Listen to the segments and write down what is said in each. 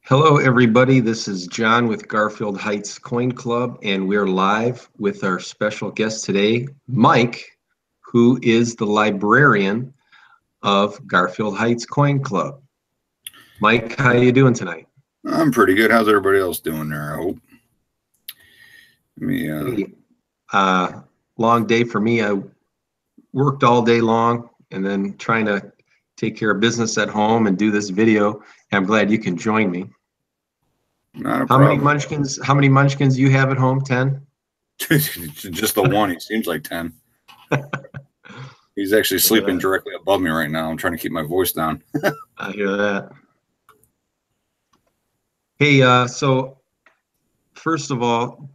Hello, everybody. This is John with Garfield Heights Coin Club, and we're live with our special guest today, Mike, who is the librarian of Garfield Heights Coin Club. Mike, how are you doing tonight? I'm pretty good. How's everybody else doing there? I hope. Long day for me. I worked all day long and then trying to take care of business at home and do this video. I'm glad you can join me. Not a How problem. How many munchkins do you have at home? 10? Just the one. He seems like 10. He's actually sleeping directly above me right now. I'm trying to keep my voice down. I hear that. Hey, so first of all,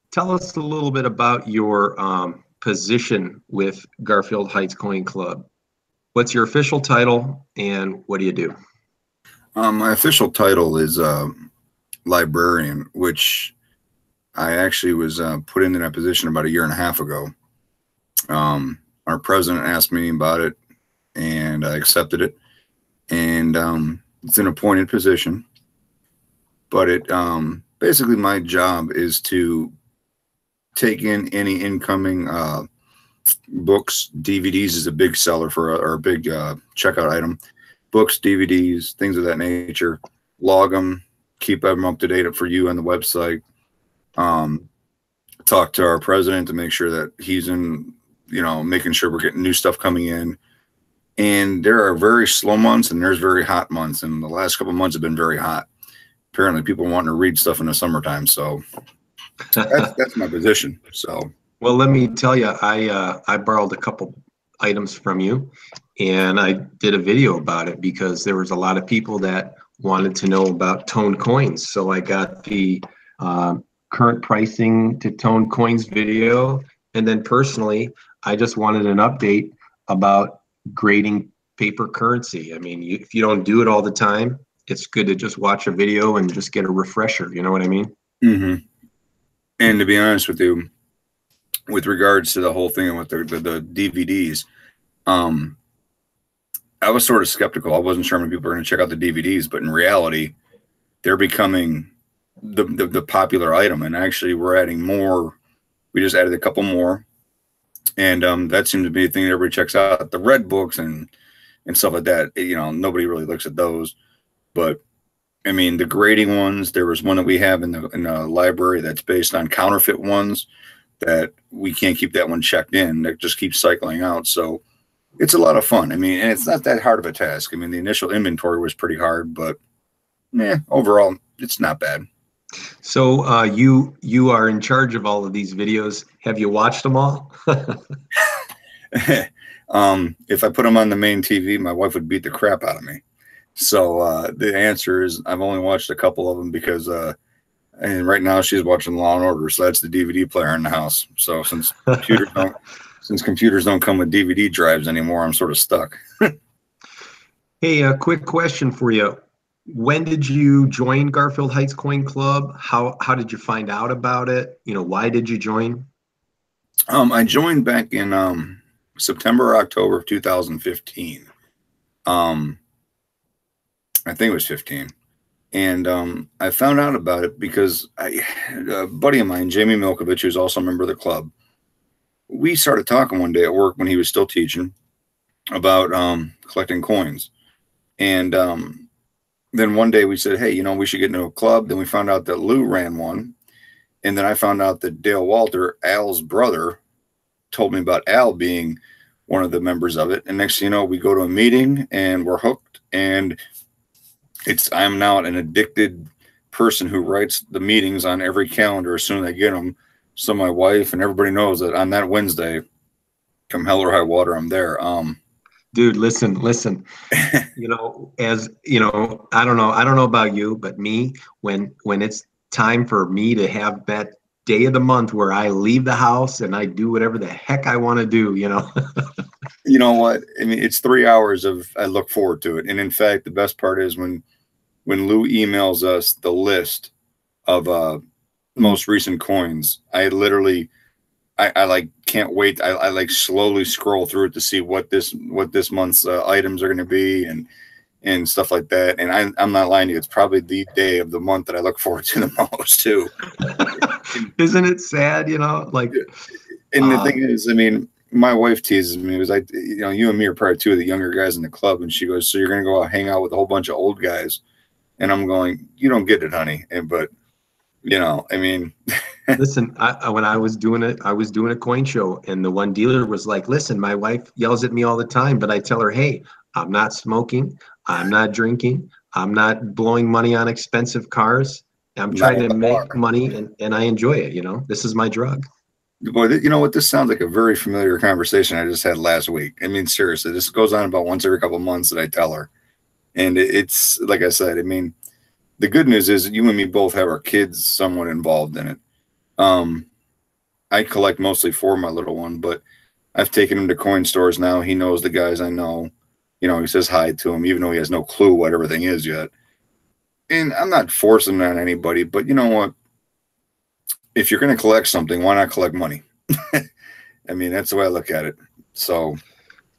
tell us a little bit about your position with Garfield Heights Coin Club. What's your official title and what do you do? My official title is librarian, which I actually was put into that position about 1.5 years ago. Our president asked me about it, and I accepted it. And it's an appointed position, but it basically my job is to take in any incoming books. DVDs is a big seller for or a big checkout item. Books, DVDs, things of that nature. Log them, keep them up to date for you on the website. Talk to our president to make sure that he's in, making sure we're getting new stuff coming in. And there are very slow months and there's very hot months. And the last couple of months have been very hot. Apparently people wanting to read stuff in the summertime. So that's my position. So, well, let me tell you, I borrowed a couple items from you and I did a video about it because there was a lot of people that wanted to know about toned coins. So I got the current pricing to toned coins video. And then personally, I just wanted an update about grading paper currency. I mean, if you don't do it all the time, it's good to just watch a video and just get a refresher. You know what I mean? Mm-hmm. And to be honest with you, with regards to the whole thing with the DVDs, I was sort of skeptical. I wasn't sure how many people were going to check out the DVDs, but in reality, they're becoming the popular item. And actually, we're adding more. We just added a couple more, and that seems to be a thing that everybody checks out. The red books and stuff like that. Nobody really looks at those, but I mean, the grading ones. There was one that we have in the library that's based on counterfeit ones that we can't keep that one checked in. That just keeps cycling out. So it's a lot of fun. I mean, and it's not that hard of a task. I mean, the initial inventory was pretty hard, but overall, it's not bad. So you are in charge of all of these videos. Have you watched them all? If I put them on the main TV, my wife would beat the crap out of me. So the answer is I've only watched a couple of them because and right now she's watching Law and Order, so that's the DVD player in the house. So since computers don't come with DVD drives anymore, I'm sort of stuck. Hey, a quick question for you. When did you join Garfield Heights Coin Club? How did you find out about it? Why did you join? I joined back in September or October of 2015. I think it was 15. And I found out about it because a buddy of mine, Jamie Milkovich, who's also a member of the club, we started talking one day at work when he was still teaching about collecting coins. And then one day we said, hey, we should get into a club. Then we found out that Lou ran one. And then I found out that Dale Walter, Al's brother, told me about Al being one of the members of it. And next thing you know, we go to a meeting and we're hooked. And I'm now an addicted person who writes the meetings on every calendar as soon as I get them. So my wife and everybody knows that on that Wednesday, come hell or high water, I'm there. Dude, listen. I don't know about you, but me, when it's time for me to have that day of the month where I leave the house and I do whatever the heck I want to do, You know what? I mean, it's 3 hours of I look forward to it. And in fact, the best part is when Lou emails us the list of most recent coins, I literally I like can't wait. I like slowly scroll through it to see what this month's items are going to be, and and stuff like that. And I'm not lying to you. It's probably the day of the month that I look forward to the most too. Isn't it sad? You know, like, and the thing is, I mean, my wife teases me. It was like, you know, you and me are probably two of the younger guys in the club. And she goes, so you're going to go out, hang out with a whole bunch of old guys. And I'm going, you don't get it, honey. But, you know, I mean, listen, when I was doing it, I was doing a coin show, and the one dealer was like, listen, my wife yells at me all the time, but I tell her, hey, I'm not smoking. I'm not drinking. I'm not blowing money on expensive cars. I'm trying to make money, and I enjoy it. You know, this is my drug. Boy, you know what? This sounds like a very familiar conversation I just had last week. I mean, seriously, this goes on about once every couple of months that I tell her. And it's like I said, I mean, the good news is that you and me both have our kids somewhat involved in it. I collect mostly for my little one, but I've taken him to coin stores now. He knows the guys I know. You know, he says hi to him, even though he has no clue what everything is yet. And I'm not forcing it on anybody, but you know what? If you're going to collect something, why not collect money? I mean, that's the way I look at it. So,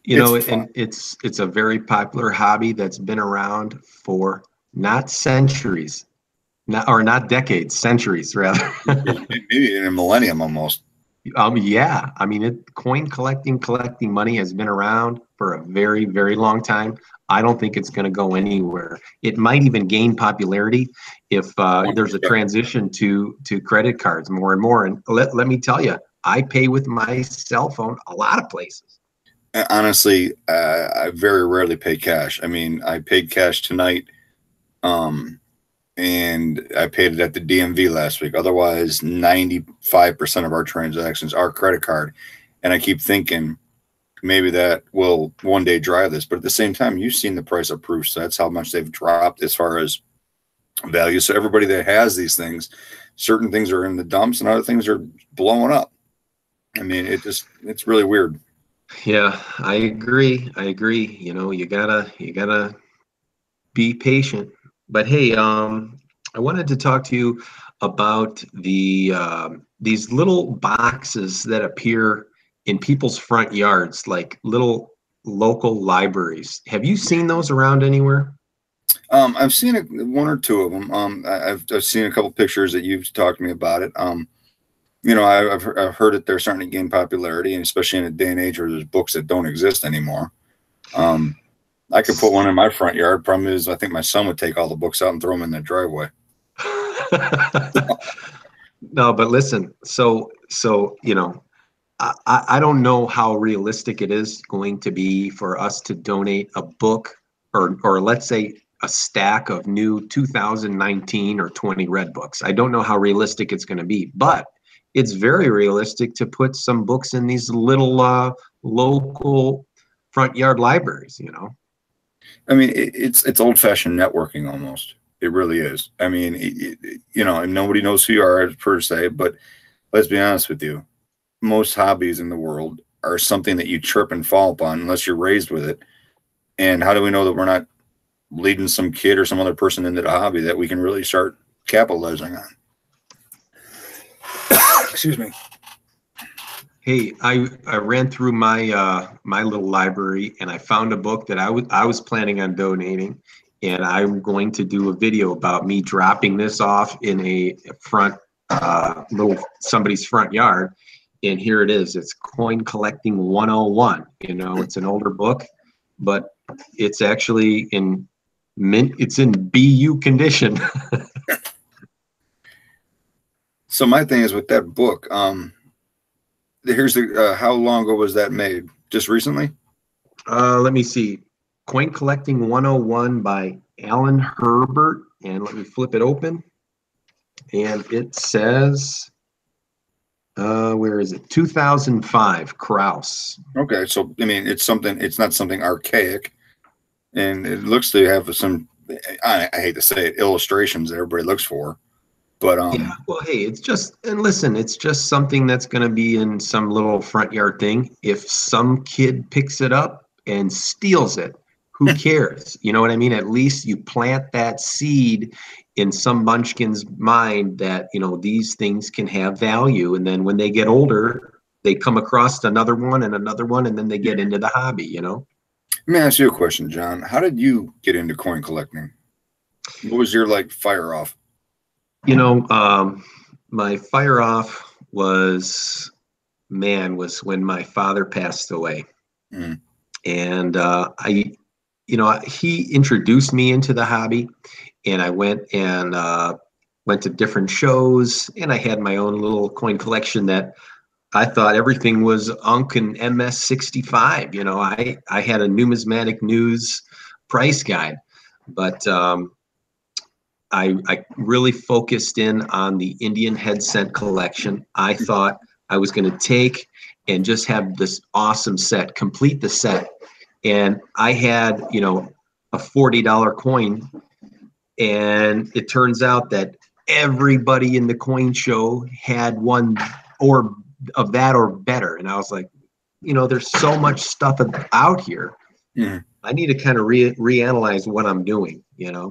you know, and it's a very popular hobby that's been around for not centuries, not decades, centuries rather. Maybe in a millennium almost. Yeah, I mean, coin collecting money has been around for a very, very long time. I don't think it's going to go anywhere. It might even gain popularity if there's a transition to credit cards more and more. And let me tell you, I pay with my cell phone a lot of places. Honestly, I very rarely pay cash. I mean, I paid cash tonight, and I paid it at the DMV last week. Otherwise, 95% of our transactions are credit card. And I keep thinking maybe that will one day drive this. But at the same time, you've seen the price of proof sets, how much they've dropped as far as value. So everybody that has these things, certain things are in the dumps and other things are blowing up. I mean, it's really weird. Yeah, I agree. You know, you gotta be patient. But hey, I wanted to talk to you about these little boxes that appear in people's front yards, like little local libraries. Have you seen those around anywhere? I've seen one or two of them. I've seen a couple pictures that you've talked to me about it. You know, I've heard that they're starting to gain popularity, and especially in a day and age where there's books that don't exist anymore. I could put one in my front yard. Problem is, I think my son would take all the books out and throw them in the driveway. No, but listen, so you know, I don't know how realistic it is going to be for us to donate a book or let's say a stack of new 2019 or 20 red books. I don't know how realistic it's going to be, but it's very realistic to put some books in these little local front yard libraries, you know. I mean, it's old-fashioned networking almost. It really is. I mean, you know, and nobody knows who you are per se, but let's be honest with you. Most hobbies in the world are something that you trip and fall upon unless you're raised with it. And how do we know that we're not leading some kid or some other person into the hobby that we can really start capitalizing on? Excuse me. Hey, I ran through my my little library and I found a book that I was planning on donating, and I'm going to do a video about me dropping this off in a front little somebody's front yard. And here it is. It's Coin Collecting 101. You know, it's an older book, but it's actually in mint. It's in BU condition. So my thing is with that book. Here's the how long ago was that made? Just recently? Let me see. Coin Collecting 101 by Alan Herbert. And let me flip it open. And it says, where is it? 2005, Kraus. Okay, so I mean, it's not something archaic, and it looks to have some. I hate to say it, illustrations that everybody looks for, but yeah. Well, hey, it's just something that's going to be in some little front yard thing. If some kid picks it up and steals it, who cares? You know what I mean? At least you plant that seed in some munchkin's mind that, you know, these things can have value. And then when they get older, they come across another one, and then they get into the hobby, you know? Let me ask you a question, John. How did you get into coin collecting? What was your like fire off? You know, my fire off was when my father passed away. Mm. And he introduced me into the hobby, and I went to different shows, and I had my own little coin collection that I thought everything was Unk and MS-65. I had a numismatic news price guide, but I really focused in on the Indian head cent collection. I thought I was going to take and just have this awesome set, complete the set. And I had, a $40 coin. And it turns out that everybody in the coin show had one or of that or better. And I was like, there's so much stuff out here. Mm. I need to kind of reanalyze what I'm doing, Yeah,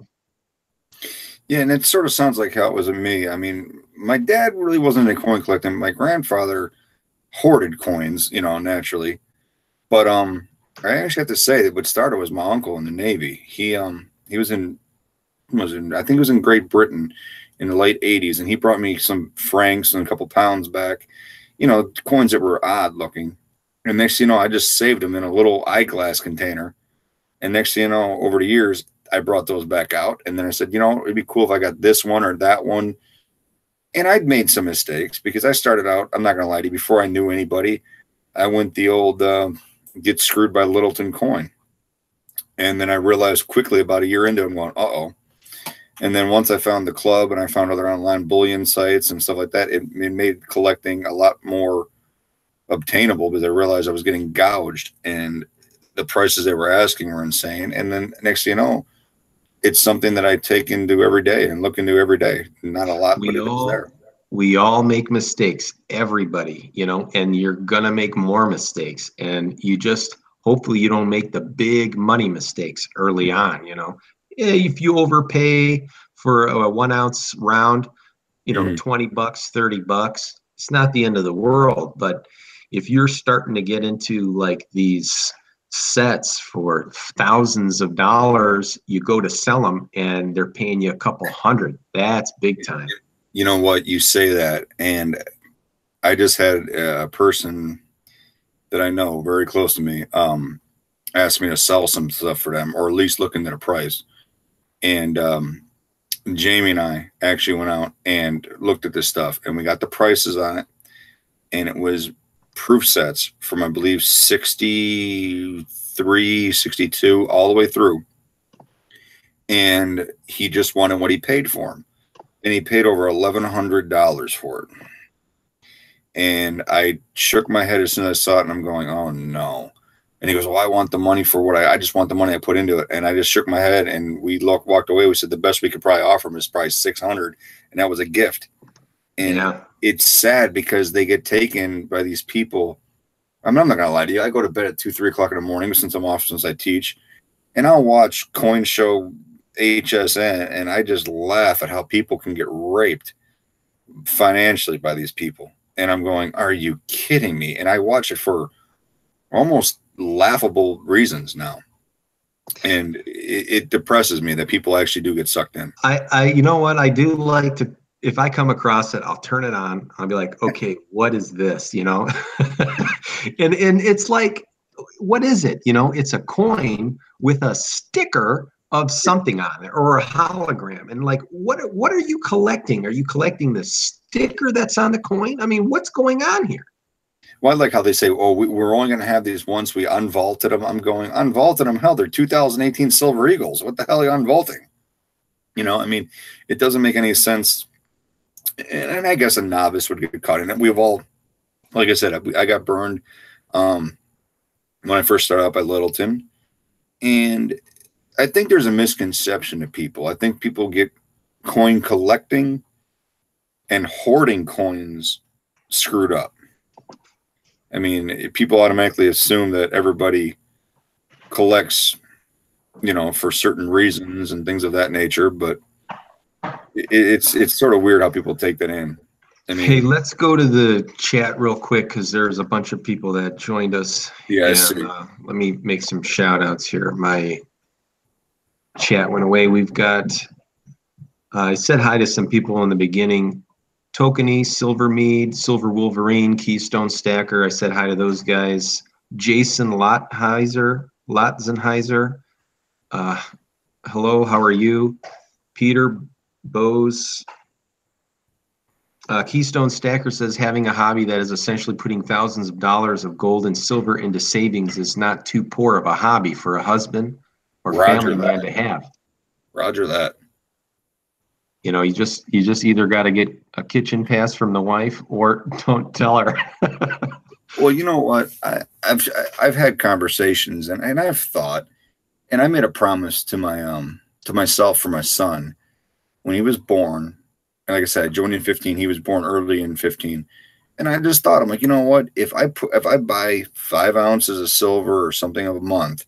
and it sort of sounds like how it was with me. I mean, my dad really wasn't into coin collecting. My grandfather hoarded coins, naturally. But I actually have to say that what started was my uncle in the Navy. He was in I think it was in Great Britain in the late 80s, and he brought me some francs and a couple pounds back, coins that were odd looking. And next thing you know, I just saved them in a little eyeglass container. And next thing you know, over the years, I brought those back out. And then I said, it'd be cool if I got this one or that one. And I'd made some mistakes because I started out, I'm not going to lie to you, before I knew anybody, I went the old get screwed by Littleton coin. And then I realized quickly about a year into it, I'm going, uh-oh. And then once I found the club and I found other online bullion sites and stuff like that, it made collecting a lot more obtainable because I realized I was getting gouged and the prices they were asking were insane. And then next thing you know, it's something that I take into every day and look into every day. Not a lot, but it is there. We all make mistakes, everybody, and you're going to make more mistakes. And hopefully you don't make the big money mistakes early on, If you overpay for a 1 ounce round, $20, $30, it's not the end of the world. But if you're starting to get into like these sets for thousands of dollars, you go to sell them and they're paying you a couple hundred. That's big time. You know what? You say that. And I just had a person that I know very close to me asked me to sell some stuff for them, or at least look into the price. And Jamie and I actually went out and looked at this stuff, and we got the prices on it. And it was proof sets from, I believe, 63, 62, all the way through. And he just wanted what he paid for them. And he paid over $1,100 for it. And I shook my head as soon as I saw it, and I'm going, oh, no. And he goes, well, I want the money for what I just want the money I put into it. And I just shook my head, and we walked away. We said the best we could probably offer him is probably $600, and that was a gift. And it's sad because they get taken by these people. I'm not going to lie to you. I go to bed at 2, 3 o'clock in the morning since I teach, and I'll watch Coin Show HSN, and I just laugh at how people can get raped financially by these people. And I'm going, are you kidding me? And I watch it for almost laughable reasons now. And it depresses me that people actually do get sucked in. You know what? I do like to, if I come across it, I'll turn it on. I'll be like, okay, what is this? And it's like, what is it? It's a coin with a sticker of something on it or a hologram. And like, what are you collecting? Are you collecting the sticker that's on the coin? I mean, what's going on here? Well, I like how they say, oh, we're only going to have these once we unvaulted them. I'm going, unvaulted them? Hell, they're 2018 Silver Eagles. What the hell are you unvaulting? I mean, it doesn't make any sense. And I guess a novice would get caught in it. We've all, like I said, I got burned when I first started out by Littleton. And I think there's a misconception of people. I think people get coin collecting and hoarding coins screwed up. I mean, people automatically assume that everybody collects, for certain reasons and things of that nature. But it's sort of weird how people take that in. I Hey, mean, let's go to the chat real quick because there's a bunch of people that joined us. yeah, I And see. let me make some shout outs here. My chat went away. We've got, I said hi to some people in the beginning. Tokeny, Silvermead, Silver Wolverine, Keystone Stacker. I said hi to those guys. Jason Lotzenheiser. Hello, how are you? Peter Bose. Keystone Stacker says having a hobby that is essentially putting thousands of dollars of gold and silver into savings is not too poor of a hobby for a husband or Roger family man that. to have. Roger that. You know, you just either got to get a kitchen pass from the wife or don't tell her. Well, you know what? I've had conversations and I've thought, and I made a promise to myself for my son when he was born. And like I said, I joined in 15. He was born early in 15. And I just thought, I'm like, you know what? If I buy 5 ounces of silver or something a month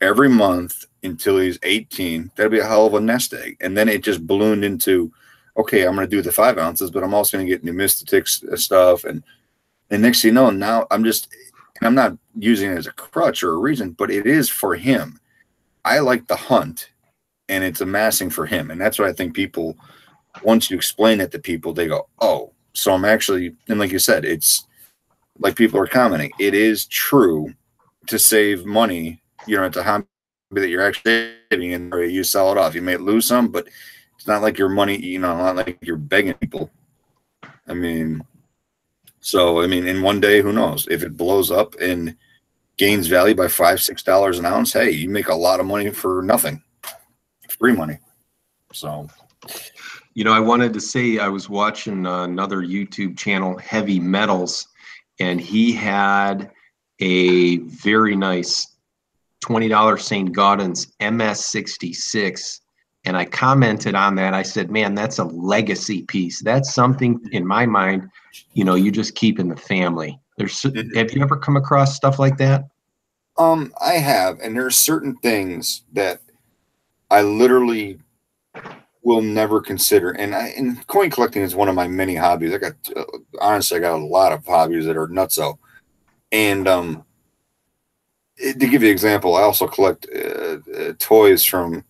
every month until he's 18, that'd be a hell of a nest egg. And then it just ballooned into, okay, I'm going to do the 5 ounces, but I'm also going to get new mystics stuff. And next thing you know, now I'm not using it as a crutch or a reason, but it is for him. I like the hunt and it's amassing for him. And that's what I think people, once you explain it to people, they go, oh, so I'm actually, and like you said, it's like people are commenting, it is true to save money. You know, it's a hobby that you're actually saving and you sell it off. You may lose some, but it's not like your money, you know, not like you're begging people. I mean, in one day, who knows if it blows up and gains value by $5-6 an ounce? Hey, you make a lot of money for nothing, free money. So, You know, I wanted to say I was watching another YouTube channel, Heavy Metals, and he had a very nice $20 St. Gaudens MS66. And I commented on that. I said, man, that's a legacy piece. That's something in my mind, you know, you just keep in the family. Have you ever come across stuff like that? I have, and there are certain things that I literally will never consider. And coin collecting is one of my many hobbies. Honestly, I got a lot of hobbies that are nutso. And to give you an example, I also collect toys from,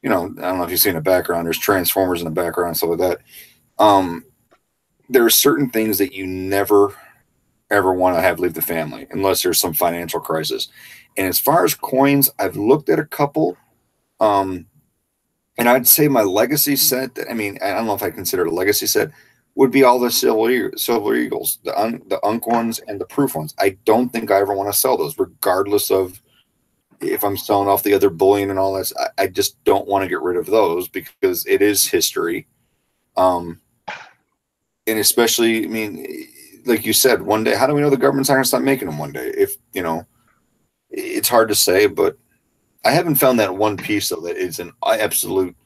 you know, I don't know if you've seen the background. There's Transformers in the background, stuff like that. There are certain things that you never ever want to have leave the family unless there's some financial crisis. And as far as coins, I've looked at a couple. And I'd say my legacy set, I mean, I don't know if I consider it a legacy set, would be all the Silver Eagles, the Unk ones and the Proof ones. I don't think I ever want to sell those, regardless of if I'm selling off the other bullion and all that. I just don't want to get rid of those because it is history. And especially, I mean, like you said, one day, how do we know the government's not going to stop making them one day? If, you know, it's hard to say, but I haven't found that one piece though that is an absolute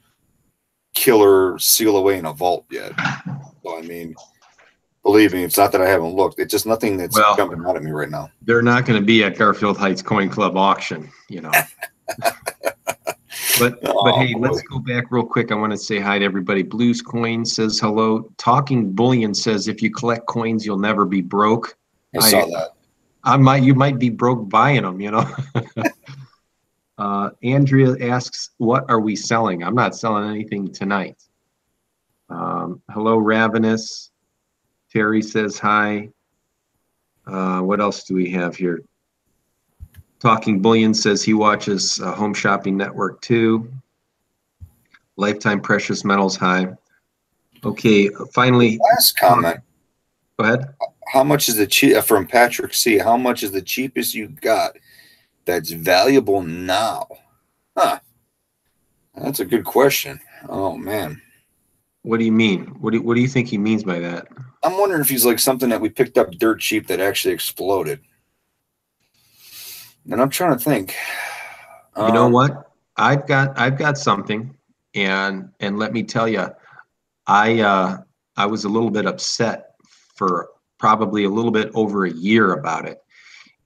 killer seal away in a vault yet. So I mean, believe me, it's not that I haven't looked. It's just nothing that's jumping out at me right now. They're not going to be at Garfield Heights Coin Club auction, you know. But hey, let's go back real quick. I want to say hi to everybody. Blues Coin says hello. Talking Bullion says if you collect coins, you'll never be broke. I saw that. You might be broke buying them, you know. Andrea asks, what are we selling? I'm not selling anything tonight. Hello, Ravenous. Terry says hi. What else do we have here? Talking Bullion says he watches Home Shopping Network too. Lifetime Precious Metals, hi. Okay, finally. Last comment. Go ahead. How much is the cheap from Patrick C? How much is the cheapest you got that's valuable now? Huh. That's a good question. Oh man. What do you mean? What do you think he means by that? I'm wondering if he's like something that we picked up dirt cheap that actually exploded. And I'm trying to think. You know what? I've got something, and let me tell you, I was a little bit upset for probably a little bit over a year about it,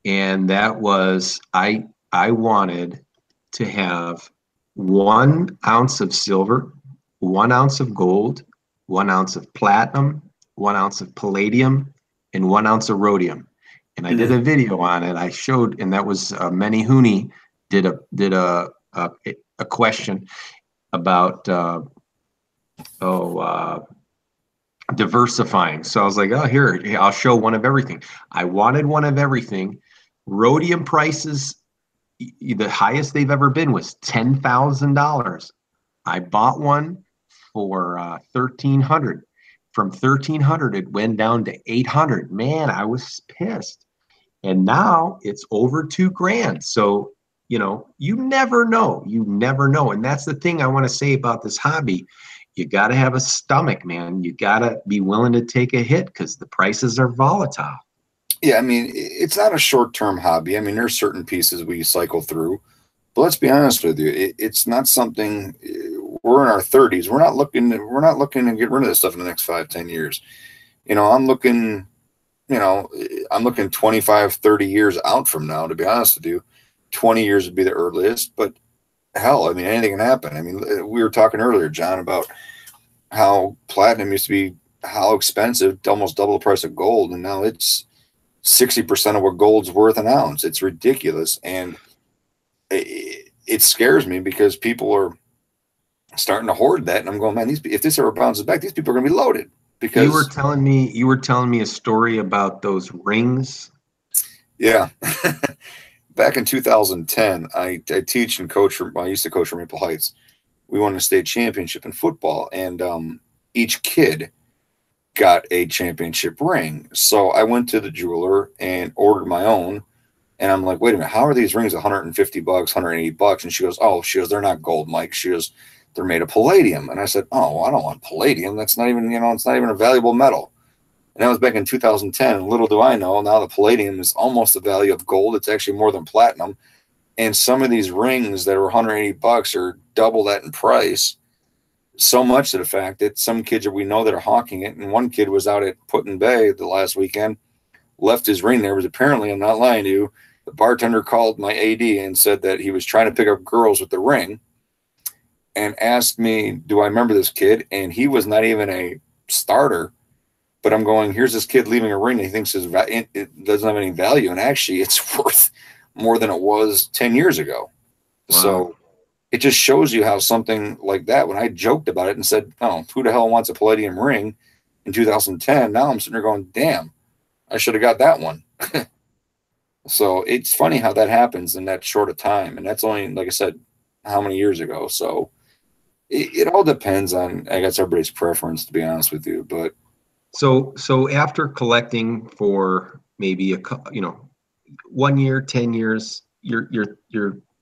and that was I wanted to have 1 ounce of silver, 1 ounce of gold, 1 ounce of platinum, 1 ounce of palladium and 1 ounce of rhodium. And I did a video on it. I showed, and that was Manny Hooney did a question about diversifying. So I was like, oh, here, I'll show one of everything. I wanted one of everything. Rhodium prices, the highest they've ever been was $10,000. I bought one for $1,300. From $1,300, it went down to $800. Man, I was pissed. And now it's over $2,000. So, you know, you never know. You never know. And that's the thing I want to say about this hobby. You got to have a stomach, man. You got to be willing to take a hit because the prices are volatile. Yeah, I mean, it's not a short-term hobby. I mean, there's certain pieces we cycle through. But let's be honest with you. It's not something. We're in our 30s. We're not looking to get rid of this stuff in the next 5-10 years. You know, I'm looking 25, 30 years out from now, to be honest with you. 20 years would be the earliest, but hell, I mean, anything can happen. I mean, we were talking earlier, John, about how platinum used to be how expensive, almost double the price of gold, and now it's 60% of what gold's worth an ounce. It's ridiculous, and it scares me because people are starting to hoard that, and I'm going, man, if this ever bounces back, these people are going to be loaded. Because you were telling me a story about those rings. Yeah. Back in 2010, I teach and coach. I used to coach for Maple Heights. We won a state championship in football, and each kid got a championship ring. So I went to the jeweler and ordered my own. And I'm like, wait a minute, how are these rings $150, $180? And she goes, they're not gold, Mike. She goes, they're made of palladium. And I said, oh, I don't want palladium. That's not even, it's not even a valuable metal. And that was back in 2010. And little do I know, now the palladium is almost the value of gold. It's actually more than platinum. And some of these rings that are $180 are double that in price. So much to the fact that some kids that we know that are hawking it. And one kid was out at Put-in Bay the last weekend, left his ring there. Was apparently, I'm not lying to you, the bartender called my AD and said that he was trying to pick up girls with the ring and asked me, do I remember this kid? And he was not even a starter. But I'm going, here's this kid leaving a ring that he thinks it doesn't have any value. And actually, it's worth more than it was 10 years ago. Wow. So it just shows you how something like that, when I joked about it and said, oh, who the hell wants a palladium ring in 2010? Now I'm sitting there going, damn, I should have got that one. So it's funny how that happens in that short of time. And that's only, like I said, how many years ago. So it all depends on, I guess, everybody's preference, to be honest with you. But So after collecting for maybe 1 year, 10 years, your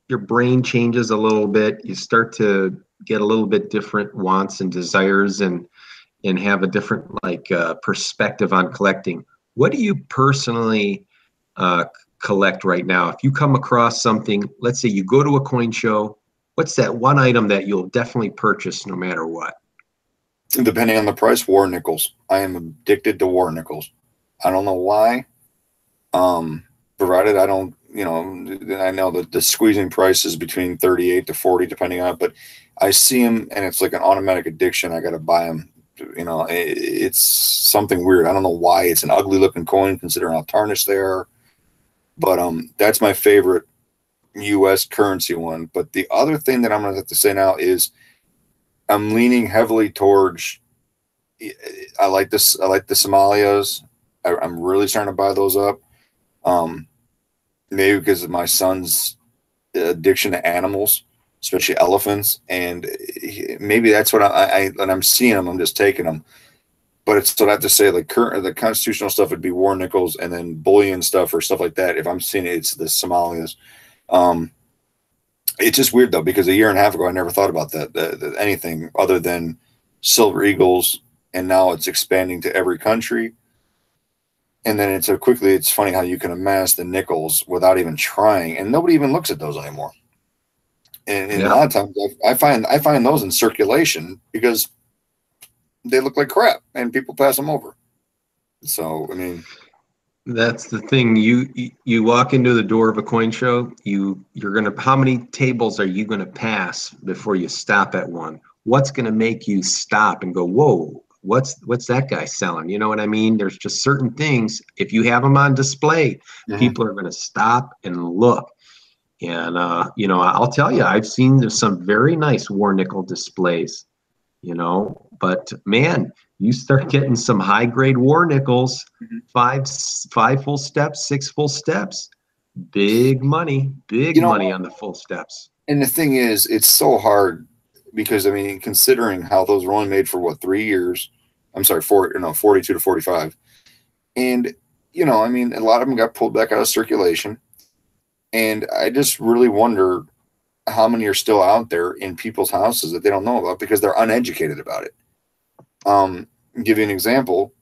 brain changes a little bit. You start to get a little bit different wants and desires, and have a different perspective on collecting. What do you personally collect right now? If you come across something, let's say you go to a coin show, what's that one item that you'll definitely purchase no matter what? Depending on the price, war nickels. I am addicted to war nickels. I don't know why. Provided I don't, I know that the squeezing price is between 38 to 40, depending on it, but I see them and it's like an automatic addiction. I got to buy them. It's something weird. I don't know why. It's an ugly looking coin considering how tarnished they are. But that's my favorite U.S. currency one. But the other thing that I'm going to have to say now is I'm leaning heavily towards, I like the Somalias. I'm really starting to buy those up. Maybe because of my son's addiction to animals, especially elephants. And maybe that's what when I'm seeing them, I'm just taking them. But it's what I have to say, the constitutional stuff would be war nickels, and then bullion stuff or stuff like that. If I'm seeing it, it's the Somalias. It's just weird though, because a year and a half ago, I never thought about that anything other than silver eagles. And now it's expanding to every country. And then it's funny how you can amass the nickels without even trying. And nobody even looks at those anymore. And a lot of times I find those in circulation because they look like crap and people pass them over. So, I mean, that's the thing. You walk into the door of a coin show, how many tables are you going to pass before you stop at one? What's going to make you stop and go, whoa, what's that guy selling? You know what I mean? There's just certain things, if you have them on display, people are going to stop and look. And, you know, I'll tell you, I've seen some very nice war nickel displays, you know, but man, you start getting some high grade war nickels, five full steps, 6 full steps, big money on the full steps. And the thing is, it's so hard because, I mean, considering how those were only made for what, 3 years, I'm sorry, 42 to 45. And, you know, I mean, a lot of them got pulled back out of circulation. And I just really wonder how many are still out there in people's houses that they don't know about because they're uneducated about it. Give you an example.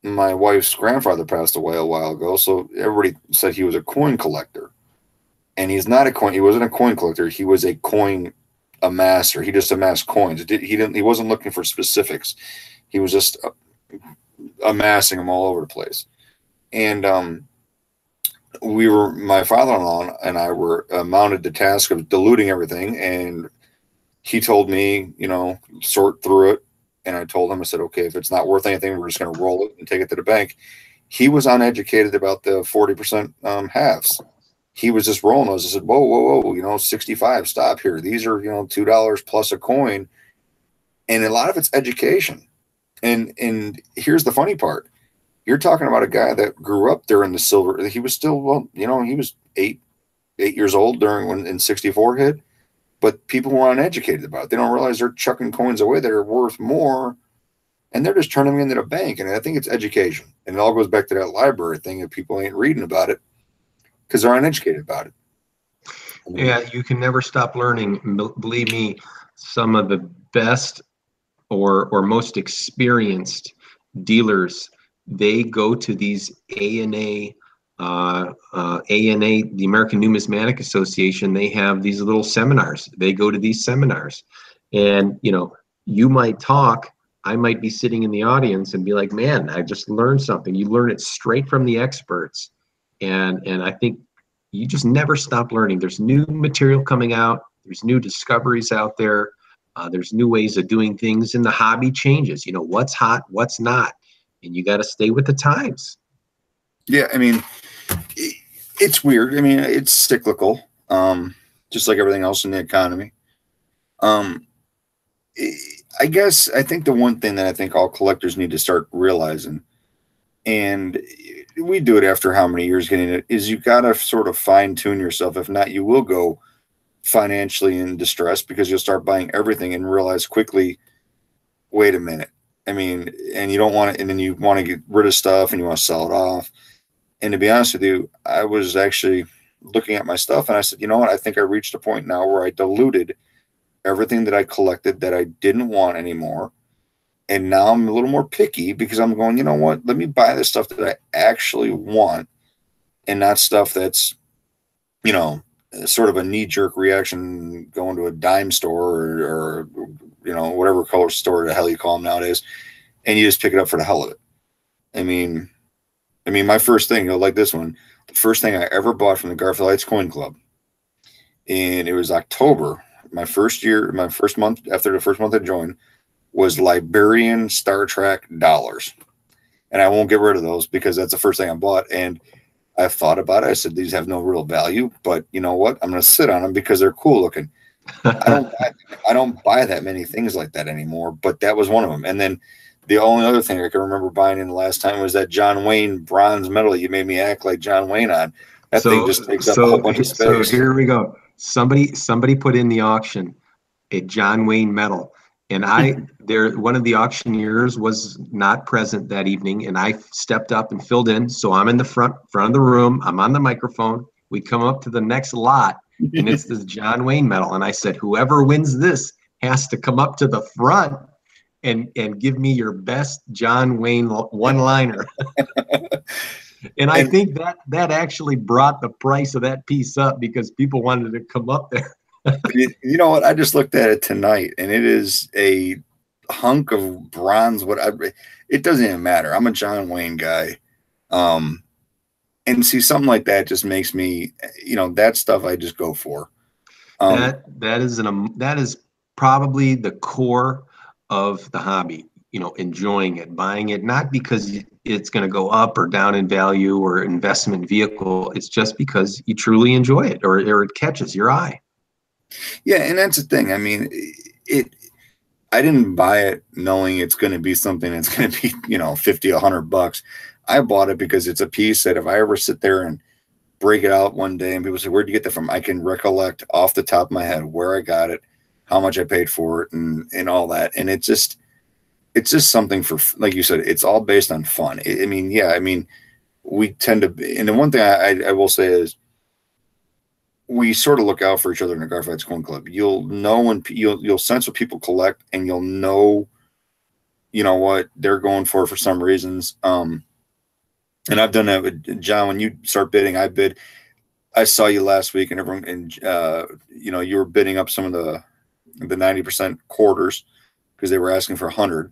My wife's grandfather passed away a while ago, so everybody said he was a coin collector. And he's not a coin. He wasn't a coin collector. He was a coin amasser. He just amassed coins. He wasn't looking for specifics. He was just amassing them all over the place. And my father-in-law and I were mounted the task of diluting everything, and he told me, you know, sort through it. And I told him, I said, okay, if it's not worth anything, we're just going to roll it and take it to the bank. He was uneducated about the 40% halves. He was just rolling those. I said, whoa, you know, 65, stop here. These are, you know, $2 plus a coin. And a lot of it's education. And here's the funny part. You're talking about a guy that grew up during the silver. He was still, well, you know, he was eight years old when 64 hit. But people were uneducated about it. They don't realize they're chucking coins away that are worth more, and they're just turning them into the bank. And I think it's education. And it all goes back to that library thing that people ain't reading about it because they're uneducated about it. Yeah, you can never stop learning. Believe me, some of the best or most experienced dealers, they go to these ANA, the American Numismatic Association. They have these little seminars. They go to these seminars, and you know, you might talk. I might be sitting in the audience and be like, "Man, I just learned something." You learn it straight from the experts, and I think you just never stop learning. There's new material coming out. There's new discoveries out there. There's new ways of doing things, and the hobby changes. You know, what's hot, what's not, and you got to stay with the times. Yeah, I mean, it's weird. I mean, it's cyclical, just like everything else in the economy. I think the one thing that I think all collectors need to start realizing, and we do it after how many years getting it, is you got to sort of fine tune yourself. If not, you will go financially in distress because you'll start buying everything and realize quickly, wait a minute. I mean, and you don't want to, and then you want to get rid of stuff and you want to sell it off. And to be honest with you, I was actually looking at my stuff and I said, you know what? I think I reached a point now where I diluted everything that I collected that I didn't want anymore. And now I'm a little more picky because I'm going, you know what? Let me buy the stuff that I actually want and not stuff that's, you know, sort of a knee-jerk reaction going to a dime store or you know, whatever color store the hell you call them nowadays, and you just pick it up for the hell of it. I mean, my first thing, you know, like this one, the first thing I ever bought from the Garfield Heights Coin Club, and it was October, my first month after the first month I joined, was Liberian Star Trek dollars. And I won't get rid of those because that's the first thing I bought. And I thought about it. I said, these have no real value, but you know what? I'm going to sit on them because they're cool looking. I don't buy that many things like that anymore, but that was one of them. And then the only other thing I can remember buying in the last time was that John Wayne bronze medal you made me act like John Wayne on. That thing just takes up a whole bunch of space. So here we go. Somebody put in the auction a John Wayne medal, and one of the auctioneers was not present that evening, and I stepped up and filled in. So I'm in the front of the room. I'm on the microphone. We come up to the next lot, and it's this John Wayne medal. And I said, whoever wins this has to come up to the front and give me your best John Wayne one-liner. And I think that actually brought the price of that piece up because people wanted to come up there. You know what? I just looked at it tonight, and it is a hunk of bronze. It doesn't even matter. I'm a John Wayne guy. And see, something like that just makes me, you know, that stuff I just go for. That is probably the core of the hobby. enjoying it, buying it, not because it's going to go up or down in value or investment vehicle. It's just because you truly enjoy it, or it catches your eye. Yeah, and that's the thing. I mean, I didn't buy it knowing it's going to be something that's going to be, 50, $100. I bought it because it's a piece that if I ever sit there and break it out one day and people say, where'd you get that from? I can recollect off the top of my head where I got it, how much I paid for it, and all that. And it's just something for, like you said, it's all based on fun. We tend to, and the one thing I will say is we sort of look out for each other in the Garfield's Coin Club. You'll know when you'll sense what people collect, and you'll know, what they're going for some reasons. And I've done that with John. When you start bidding, I bid. I saw you last week, and everyone, and you were bidding up some of the 90% quarters because they were asking for 100.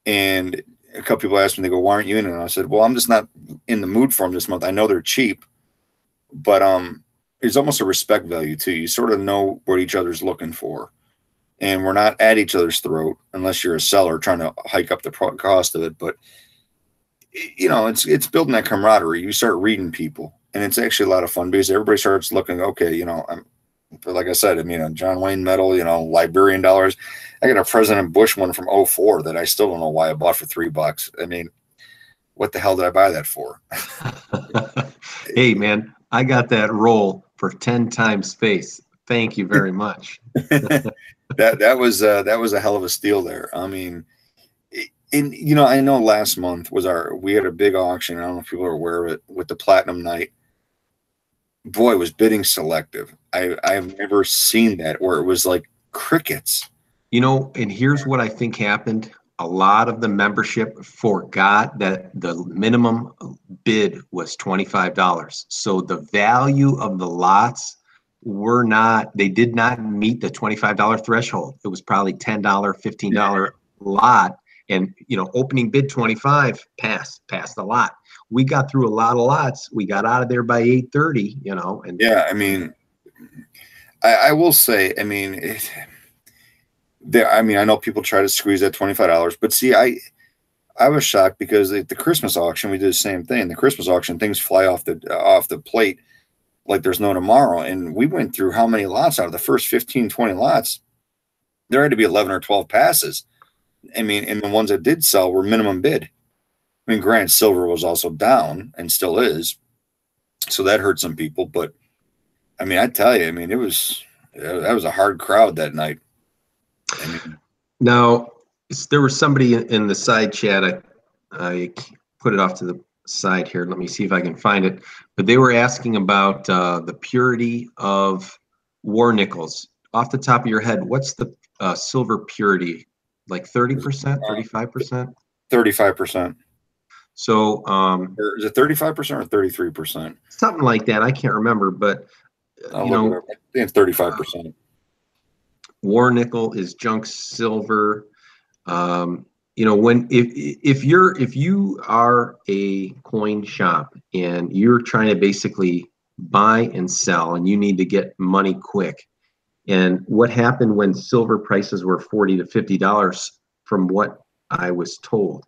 And a couple people asked me, they go, "Why aren't you in it?" And I said, "Well, I'm just not in the mood for them this month. I know they're cheap, but there's almost a respect value too. You sort of know what each other's looking for, and we're not at each other's throat unless you're a seller trying to hike up the cost of it. But it's building that camaraderie. You start reading people, and it's actually a lot of fun because everybody starts looking. Okay, like I said, John Wayne medal, Liberian dollars. I got a President Bush one from '04 that I still don't know why I bought for $3. I mean, what the hell did I buy that for? Hey, man, I got that roll for 10 times face. Thank you very much. that was a hell of a steal there. I mean, I know last month we had a big auction. I don't know if people are aware of it, with the Platinum Night. Boy, was bidding selective. I've never seen that where it was like crickets. And here's what I think happened. A lot of the membership forgot that the minimum bid was $25. So the value of the lots they did not meet the $25 threshold. It was probably $10, $15 lot. And, opening bid 25 passed the lot. We got through a lot of lots. We got out of there by 8:30, and yeah, I will say, I know people try to squeeze that $25, but see, I was shocked because at the Christmas auction, we did the same thing. The Christmas auction, things fly off the plate like there's no tomorrow. And we went through how many lots out of the first 15, 20 lots? There had to be 11 or 12 passes. And the ones that did sell were minimum bid. Granted, silver was also down and still is. So that hurt some people. But, I tell you, that was a hard crowd that night. Now, there was somebody in the side chat. I put it off to the side here. Let me see if I can find it. But they were asking about the purity of war nickels. Off the top of your head, what's the silver purity? Like 30%, 35%? 35%. So is it 35% or 33%? Something like that. I can't remember, but I think it's 35%. War nickel is junk silver. If you are a coin shop and you're trying to basically buy and sell and you need to get money quick, and what happened when silver prices were $40 to $50, from what I was told,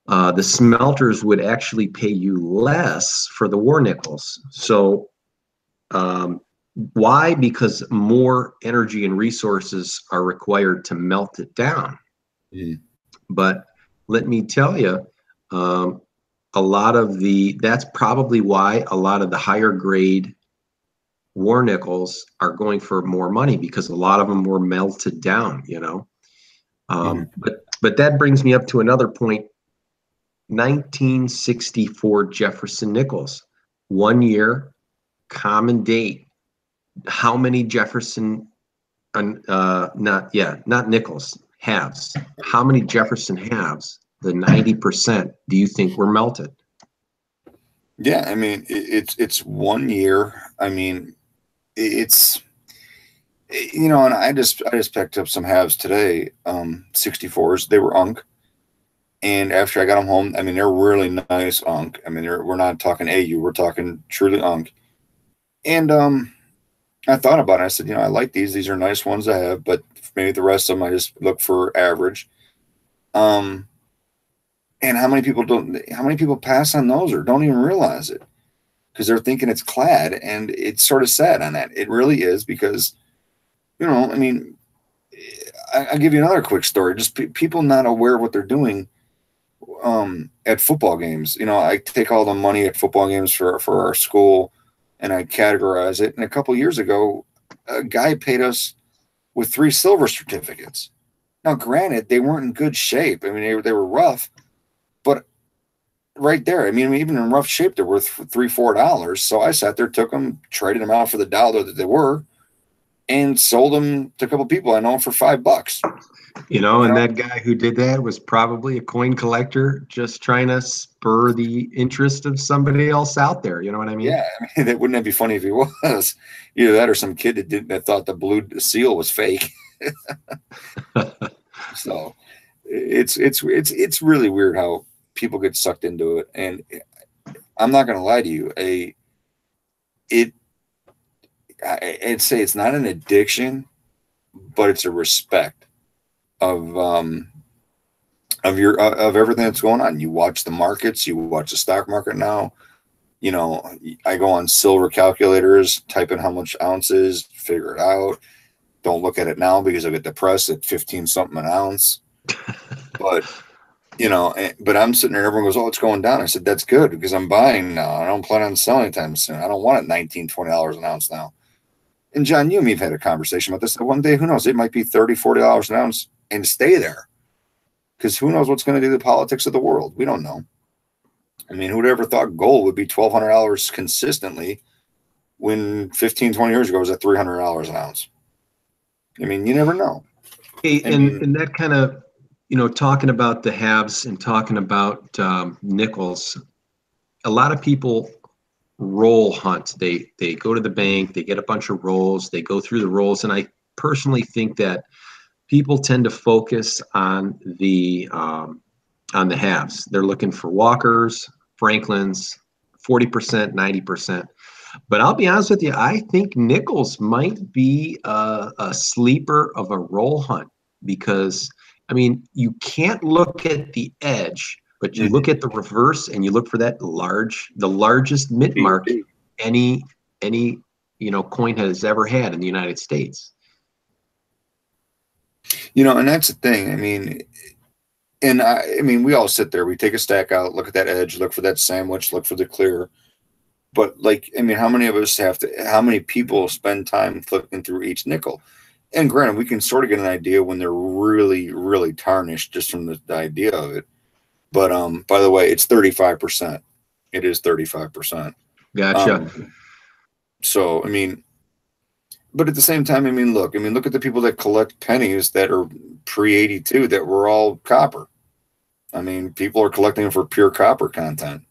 the smelters would actually pay you less for the war nickels. So why? Because more energy and resources are required to melt it down. Mm. But let me tell you, that's probably why a lot of the higher grade war nickels are going for more money, because a lot of them were melted down, But that brings me up to another point. 1964 Jefferson nickels, 1 year, common date. How many Jefferson, not nickels, halves? How many Jefferson halves, the 90%, do you think were melted? Yeah, it's 1 year. It's and I just picked up some halves today, 64s. They were unk, and after I got them home, they're really nice unk. We're not talking AU, we're talking truly unk. And I thought about it. I said, I like these. These are nice ones I have, but maybe the rest of them I just look for average. And how many people pass on those or don't even realize it because they're thinking it's clad, and it's sort of sad on that. It really is, because, I mean, I'll give you another quick story. Just people not aware of what they're doing at football games. I take all the money at football games for our school, and I categorize it. And a couple years ago, a guy paid us with 3 silver certificates. Now, granted, they weren't in good shape. I mean, they were rough, but right there, I mean, even in rough shape, they're worth $3-4. So I sat there, took them, traded them out for the dollar that they were, and sold them to a couple people I know for $5. And that guy who did that was probably a coin collector just trying to spur the interest of somebody else out there. You know what I mean? Yeah, I mean, wouldn't that be funny if he was? Either that or some kid that thought the blue seal was fake. So it's really weird how people get sucked into it. And I'm not going to lie to you, I'd say it's not an addiction, but it's a respect of everything that's going on. You watch the markets, you watch the stock market now. I go on silver calculators, type in how much ounces, figure it out. Don't look at it now because I get depressed at 15 something an ounce. But but I'm sitting there, everyone goes, "Oh, it's going down." I said, "That's good, because I'm buying now. I don't plan on selling anytime soon. I don't want it $19-20 an ounce now." And John, you and me have had a conversation about this. One day, who knows? It might be $30-40 an ounce and stay there, because who knows what's going to do the politics of the world? We don't know. I mean, who'd ever thought gold would be $1,200 consistently when 15-20 years ago it was at $300 an ounce? I mean, you never know. Hey, and that kind of, talking about the haves and talking about nickels, a lot of people roll hunt. They go to the bank, they get a bunch of rolls, they go through the rolls, and I personally think that people tend to focus on the halves. They're looking for Walkers, Franklins, 40%, 90%. But I'll be honest with you, I think nickels might be a sleeper of a roll hunt, because, I mean, you can't look at the edge, but you look at the reverse and you look for that the largest mint mark any coin has ever had in the United States. And that's the thing. I mean, and I mean, we all sit there, we take a stack out, look at that edge, look for that sandwich, look for the clear. But I mean, how many people spend time flipping through each nickel? And granted, we can sort of get an idea when they're really, really tarnished just from the idea of it. But by the way, it's 35%. It is 35%. Gotcha. So, I mean, but at the same time, I mean, look at the people that collect pennies that are pre-82 that were all copper. I mean, people are collecting them for pure copper content.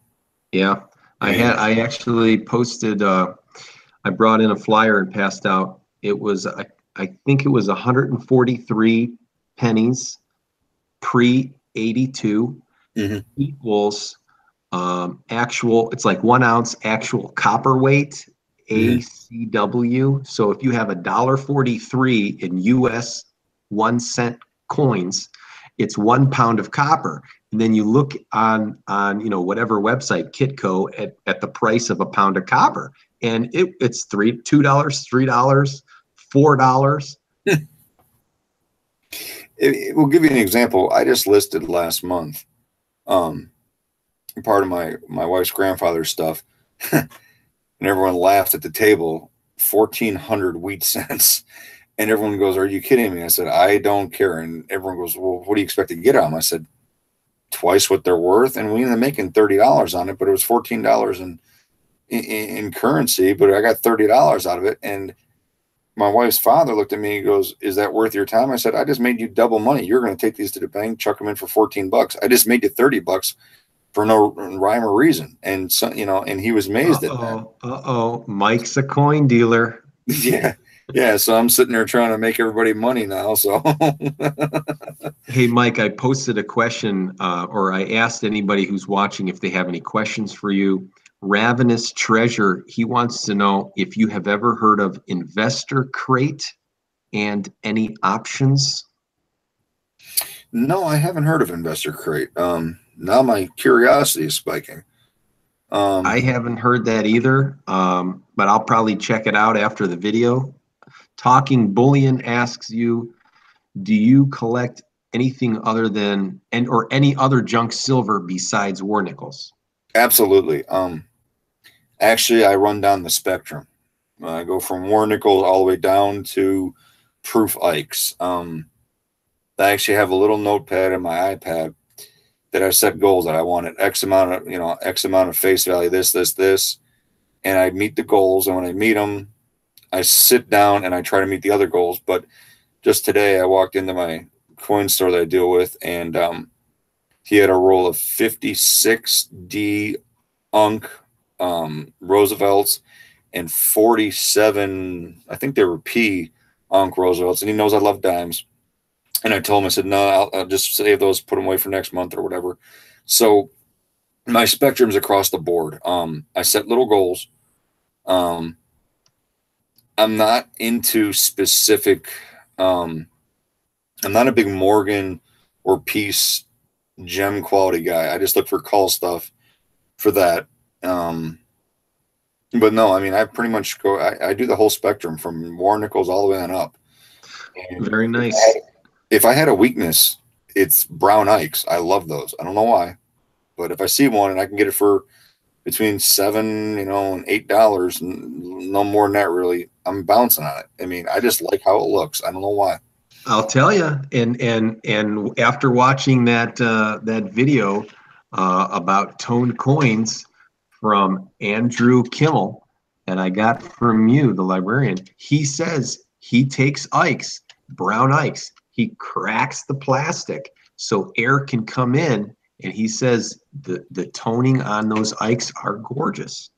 Yeah. I actually posted, I brought in a flyer and passed out. It was, I think it was 143 pennies pre-82 equals actual, it's like 1 ounce actual copper weight, ACW. So if you have $1.43 in US 1 cent coins, it's 1 pound of copper. And then you look on whatever website, Kitco, at the price of a pound of copper, and it's $2, $3, $4. We'll give you an example. I just listed last month, part of my wife's grandfather's stuff, and everyone laughed at the table. 1,400 wheat cents. And everyone goes, "Are you kidding me?" I said, "I don't care." And everyone goes, "Well, what do you expect to get out of them?" I said, "Twice what they're worth." And we ended up making $30 on it, but it was $14 in currency, but I got $30 out of it. And my wife's father looked at me and goes, "Is that worth your time?" I said, "I just made you double money. You're going to take these to the bank, chuck them in for $14. I just made you $30 for no rhyme or reason." And so, and he was amazed at that. Mike's a coin dealer. Yeah. So I'm sitting there trying to make everybody money now. So, hey, Mike, I posted a question, or I asked anybody who's watching if they have any questions for you. Ravenous Treasure, he wants to know if you have ever heard of Investor Crate and any options. No, I haven't heard of Investor Crate. Now my curiosity is spiking. I haven't heard that either, but I'll probably check it out after the video. Talking Bullion asks you, do you collect anything other than or any other junk silver besides war nickels? Absolutely. Actually, I run down the spectrum. I go from war nickels all the way down to proof Ikes. I actually have a little notepad in my iPad that I set goals that I wanted X amount of face value, this, and I meet the goals. And when I meet them, I sit down and I try to meet the other goals. But just today, I walked into my coin store that I deal with, and he had a roll of 56D Unk Roosevelts and 47, I think they were P Unk Roosevelts, and he knows I love dimes. And I told him, I said, no, I'll just save those, put them away for next month or whatever. So my spectrum's across the board. I set little goals. I'm not into specific. I'm not a big Morgan or Peace gem quality guy. I just look for call stuff for that. But no, I mean, I pretty much go. I do the whole spectrum from war nickels all the way on up. And very nice. If I had a weakness, it's brown Ikes. I love those. I don't know why, but if I see one and I can get it for between $7, and $8, no more than that, really, I'm bouncing on it. I mean, I just like how it looks. I don't know why. I'll tell you. And after watching that video about toned coins from Andrew Kimmel that I got from you, the librarian, he says he takes Ikes, brown Ikes. He cracks the plastic so air can come in, and he says the toning on those Ikes are gorgeous.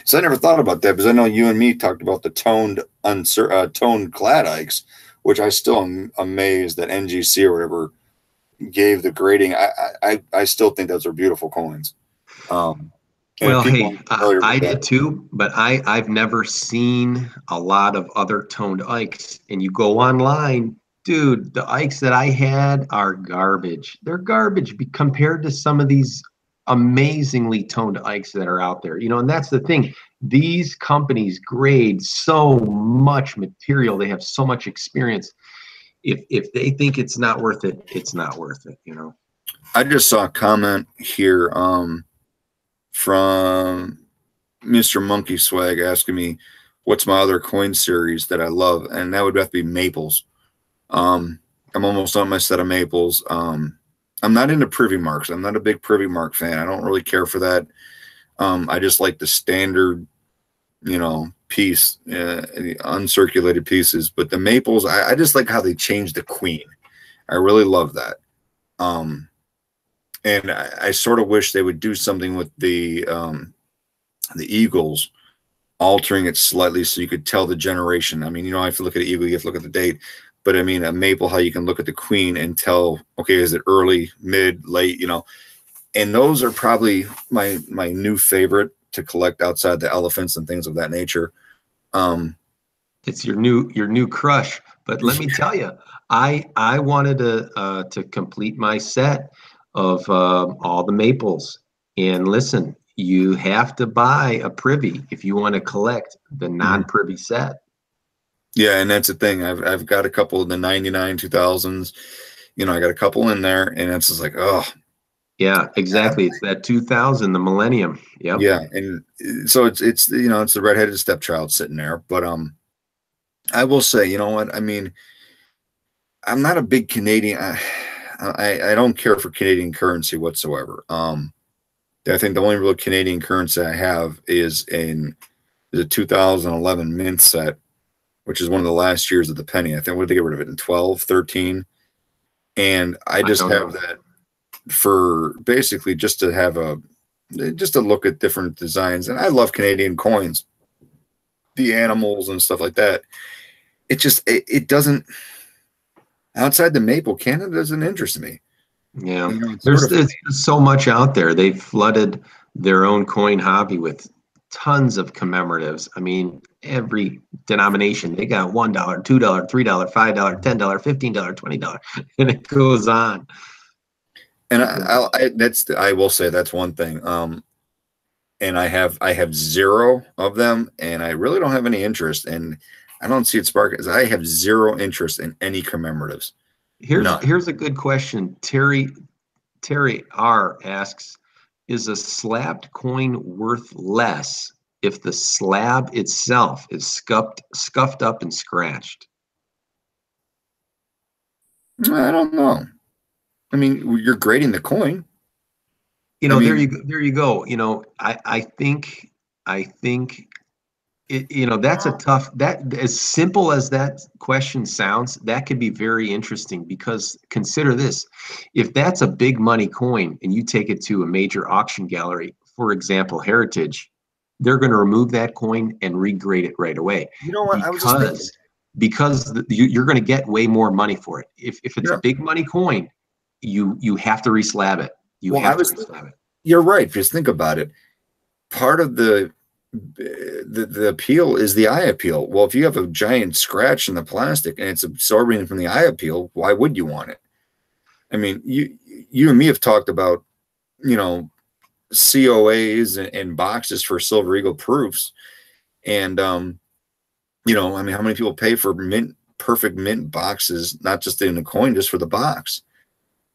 So I never thought about that, because I know you and me talked about the toned clad Ikes, which I still am amazed that NGC or whatever gave the grading. I still think those are beautiful coins. Well, hey, I did too, but I've never seen a lot of other toned Ikes. And you go online, dude, the Ikes that I had are garbage. They're garbage compared to some of these amazingly toned Ikes that are out there. And that's the thing. These companies grade so much material. They have so much experience. If they think it's not worth it, it's not worth it, I just saw a comment here from Mr. Monkey Swag asking me what's my other coin series that I love, and that would have to be Maples. I'm almost on my set of Maples. I'm not into Privy Marks. I'm not a big Privy Mark fan. I don't really care for that. I just like the standard, piece, the uncirculated pieces. But the Maples, I just like how they changed the queen. I really love that. And I sort of wish they would do something with the Eagles, altering it slightly so you could tell the generation. I mean, you have to look at the Eagle, you have to look at the date. But I mean, a Maple, how you can look at the queen and tell, okay, is it early, mid, late, And those are probably my new favorite to collect outside the elephants and things of that nature. It's your new crush. But let me tell you, I wanted to complete my set of all the Maples. And listen, you have to buy a Privy if you want to collect the non-Privy set. Yeah, and that's the thing. I've got a couple of the 99 2000s. I got a couple in there, and it's just like, oh. Yeah, exactly. It's that 2000, the Millennium. Yep. Yeah, and so it's it's the redheaded stepchild sitting there. But I will say, you know what? I mean, I'm not a big Canadian. I don't care for Canadian currency whatsoever. I think the only real Canadian currency I have is a 2011 mint set, which is one of the last years of the penny. I think we had to get rid of it in 12, 13. And I just have that for basically just to have just to look at different designs. And I love Canadian coins, the animals and stuff like that. It doesn't, outside the Maple, Canada doesn't interest me. Yeah, there's so much out there. They've flooded their own coin hobby with tons of commemoratives. I mean, every denomination, they got $1, $2, $3, $5, $10, $15, $20, and it goes on. And I will say that's one thing. And I have zero of them, and I really don't have any interest, and I don't see it sparking. I have zero interest in any commemoratives. Here's a good question. Terry R asks, is a slabbed coin worth less if the slab itself is scuffed up and scratched? I don't know. I mean, you're grading the coin. There you go. I think it, that's a tough, that as simple as that question sounds, that could be very interesting, because consider this: if that's a big money coin and you take it to a major auction gallery, for example, Heritage, they're going to remove that coin and regrade it right away. You know what? I was just thinking, because you're going to get way more money for it. If it's a big money coin, you have to reslab it. You're right. Just think about it. Part of the appeal is the eye appeal. Well, if you have a giant scratch in the plastic and it's absorbing from the eye appeal, why would you want it? I mean, you and me have talked about, COAs and boxes for Silver Eagle proofs. And, I mean, how many people pay for perfect mint boxes, not just in a coin, just for the box?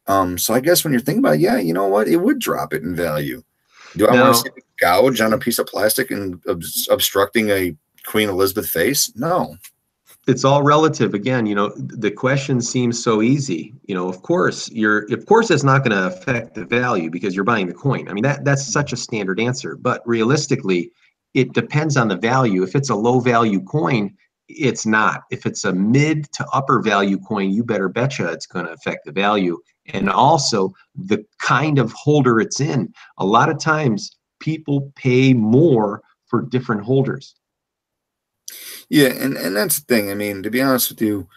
So I guess when you're thinking about it, yeah, you know what? It would drop it in value. Do I want to see a gouge on a piece of plastic and obstructing a Queen Elizabeth face? No. It's all relative. Again, the question seems so easy. Of course it's not going to affect the value because you're buying the coin. I mean, that's such a standard answer. But realistically, it depends on the value. If it's a low value coin, it's not. If it's a mid to upper value coin, you better betcha it's going to affect the value. And also the kind of holder it's in. A lot of times people pay more for different holders. Yeah, and that's the thing. I mean, to be honest with you,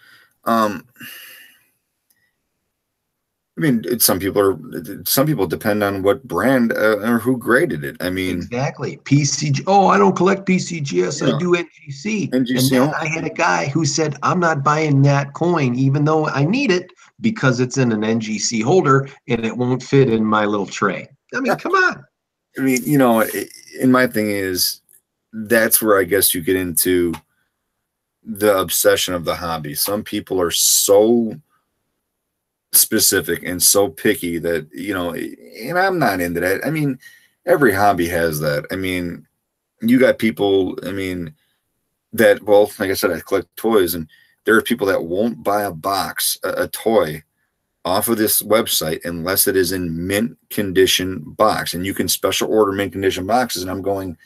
I mean, some people depend on what brand or who graded it. I mean, exactly. PCG. Oh, I don't collect PCGS. I do NGC. And then I had a guy who said, I'm not buying that coin, even though I need it, because it's in an NGC holder and it won't fit in my little tray. I mean, come on. I mean, and my thing is, that's where I guess you get into the obsession of the hobby. Some people are so specific and so picky that, and I'm not into that. I mean, every hobby has that. I mean, you got people, that, well, like I said, I collect toys, and there are people that won't buy a toy off of this website unless it is in mint condition box, and you can special order mint condition boxes. And I'm going,